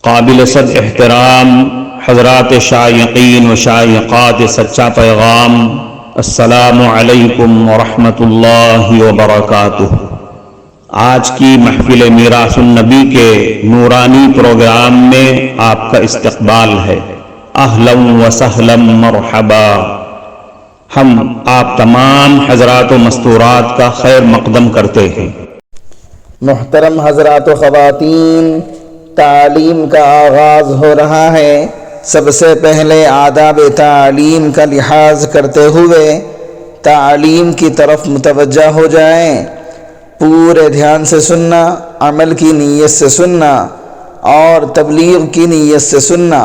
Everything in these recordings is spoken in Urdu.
قابل صد احترام حضرات شائقین و شائقات سچا پیغام، السلام علیکم ورحمۃ اللہ وبرکاتہ۔ آج کی محفل میراث النبی کے نورانی پروگرام میں آپ کا استقبال ہے۔ اہلا و سہلا مرحبا۔ ہم آپ تمام حضرات و مستورات کا خیر مقدم کرتے ہیں۔ محترم حضرات و خواتین، تعلیم کا آغاز ہو رہا ہے۔ سب سے پہلے آداب تعلیم کا لحاظ کرتے ہوئے تعلیم کی طرف متوجہ ہو جائیں۔ پورے دھیان سے سننا، عمل کی نیت سے سننا اور تبلیغ کی نیت سے سننا،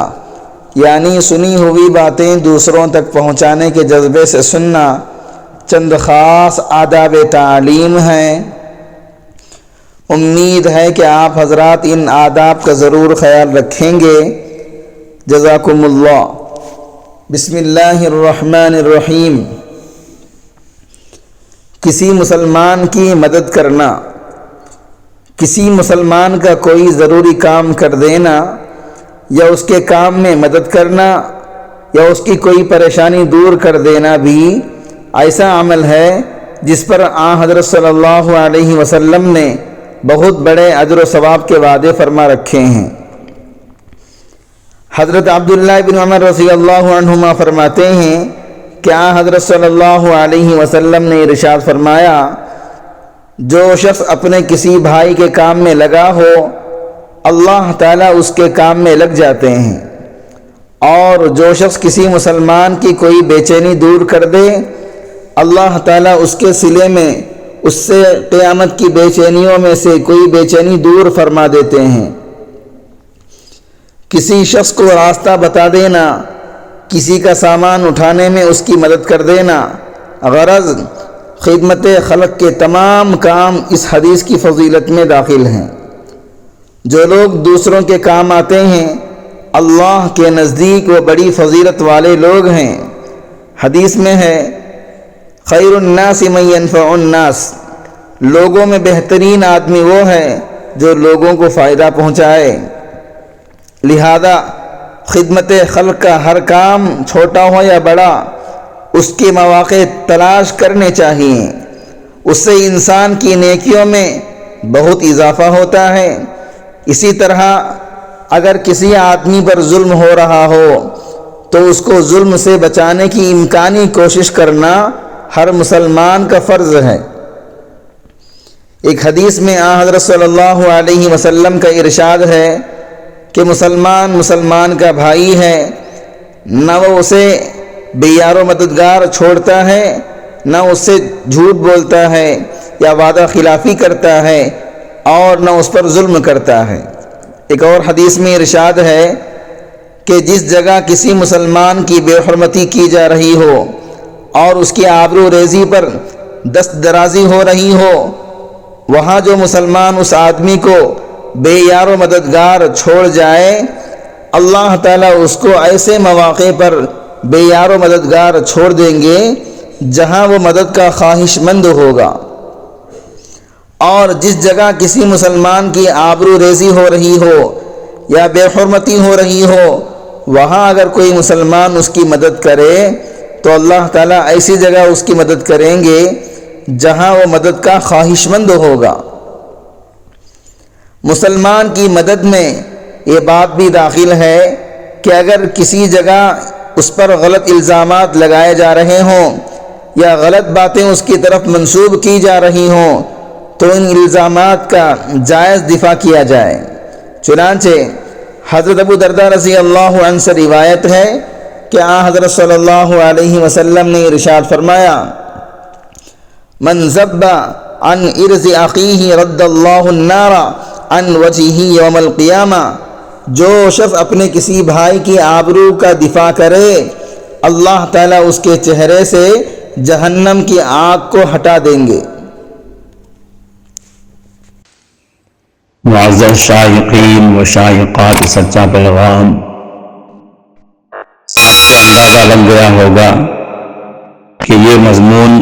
یعنی سنی ہوئی باتیں دوسروں تک پہنچانے کے جذبے سے سننا۔ چند خاص آداب تعلیم ہیں، امید ہے کہ آپ حضرات ان آداب کا ضرور خیال رکھیں گے۔ جزاکم اللہ۔ بسم اللہ الرحمن الرحیم۔ کسی مسلمان کی مدد کرنا، کسی مسلمان کا کوئی ضروری کام کر دینا یا اس کے کام میں مدد کرنا یا اس کی کوئی پریشانی دور کر دینا بھی ایسا عمل ہے جس پر حضرت صلی اللہ علیہ وسلم نے بہت بڑے اجر و ثواب کے وعدے فرما رکھے ہیں۔ حضرت عبداللہ بن عمر رضی اللہ عنہما فرماتے ہیں کہ حضرت صلی اللہ علیہ وسلم نے ارشاد فرمایا، جو شخص اپنے کسی بھائی کے کام میں لگا ہو، اللہ تعالیٰ اس کے کام میں لگ جاتے ہیں، اور جو شخص کسی مسلمان کی کوئی بے چینی دور کر دے، اللہ تعالیٰ اس کے صلے میں اس سے قیامت کی بے چینیوں میں سے کوئی بے چینی دور فرما دیتے ہیں۔ کسی شخص کو راستہ بتا دینا، کسی کا سامان اٹھانے میں اس کی مدد کر دینا، غرض خدمت خلق کے تمام کام اس حدیث کی فضیلت میں داخل ہیں۔ جو لوگ دوسروں کے کام آتے ہیں، اللہ کے نزدیک وہ بڑی فضیلت والے لوگ ہیں۔ حدیث میں ہے، خیر الناس من ينفع الناس، لوگوں میں بہترین آدمی وہ ہے جو لوگوں کو فائدہ پہنچائے۔ لہذا خدمت خلق کا ہر کام چھوٹا ہو یا بڑا، اس کے مواقع تلاش کرنے چاہیے، اس سے انسان کی نیکیوں میں بہت اضافہ ہوتا ہے۔ اسی طرح اگر کسی آدمی پر ظلم ہو رہا ہو تو اس کو ظلم سے بچانے کی امکانی کوشش کرنا ہر مسلمان کا فرض ہے۔ ایک حدیث میں حضرت صلی اللہ علیہ وسلم کا ارشاد ہے کہ مسلمان کا بھائی ہے، نہ وہ اسے بے یار و مددگار چھوڑتا ہے، نہ اس سے جھوٹ بولتا ہے یا وعدہ خلافی کرتا ہے، اور نہ اس پر ظلم کرتا ہے۔ ایک اور حدیث میں ارشاد ہے کہ جس جگہ کسی مسلمان کی بے حرمتی کی جا رہی ہو اور اس کی آبرو ریزی پر دست درازی ہو رہی ہو، وہاں جو مسلمان اس آدمی کو بے یار و مددگار چھوڑ جائے، اللہ تعالیٰ اس کو ایسے مواقع پر بے یار و مددگار چھوڑ دیں گے جہاں وہ مدد کا خواہش مند ہوگا۔ اور جس جگہ کسی مسلمان کی آبرو ریزی ہو رہی ہو یا بے حرمتی ہو رہی ہو، وہاں اگر کوئی مسلمان اس کی مدد کرے تو اللہ تعالیٰ ایسی جگہ اس کی مدد کریں گے جہاں وہ مدد کا خواہش مند ہوگا۔ مسلمان کی مدد میں یہ بات بھی داخل ہے کہ اگر کسی جگہ اس پر غلط الزامات لگائے جا رہے ہوں یا غلط باتیں اس کی طرف منسوب کی جا رہی ہوں تو ان الزامات کا جائز دفاع کیا جائے۔ چنانچہ حضرت ابو درداء رضی اللہ عنہ سے روایت ہے کہ حضرت صلی اللہ علیہ وسلم نے ارشاد فرمایا، من ذب عن ارض اخیہ رد اللہ النار عن وجہہ یوم القیامہ، جو شخص اپنے کسی بھائی کی آبرو کا دفاع کرے، اللہ تعالیٰ اس کے چہرے سے جہنم کی آگ کو ہٹا دیں گے۔ معزز شائقین و شائقات سچا پیغام، اندازہ لگ گیا ہوگا کہ یہ مضمون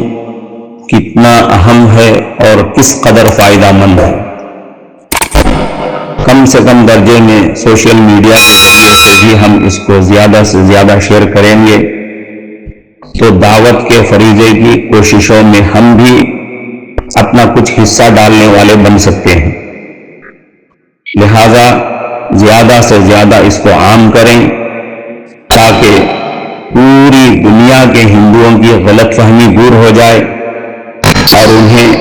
کتنا اہم ہے اور کس قدر فائدہ مند ہے۔ کم سے کم درجے میں سوشل میڈیا کے ذریعے سے بھی ہم اس کو زیادہ سے زیادہ شیئر کریں گے تو دعوت کے فریضے کی کوششوں میں ہم بھی اپنا کچھ حصہ ڈالنے والے بن سکتے ہیں۔ لہذا زیادہ سے زیادہ اس کو عام کریں تاکہ پوری دنیا کے ہندوؤں کی غلط فہمی دور ہو جائے اور انہیں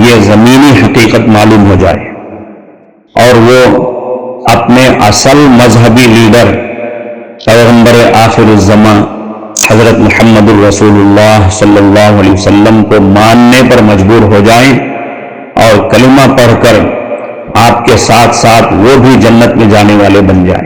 یہ زمینی حقیقت معلوم ہو جائے اور وہ اپنے اصل مذہبی لیڈر پیغمبر آخر الزماں حضرت محمد الرسول اللہ صلی اللہ علیہ وسلم کو ماننے پر مجبور ہو جائیں اور کلمہ پڑھ کر آپ کے ساتھ ساتھ وہ بھی جنت میں جانے والے بن جائیں۔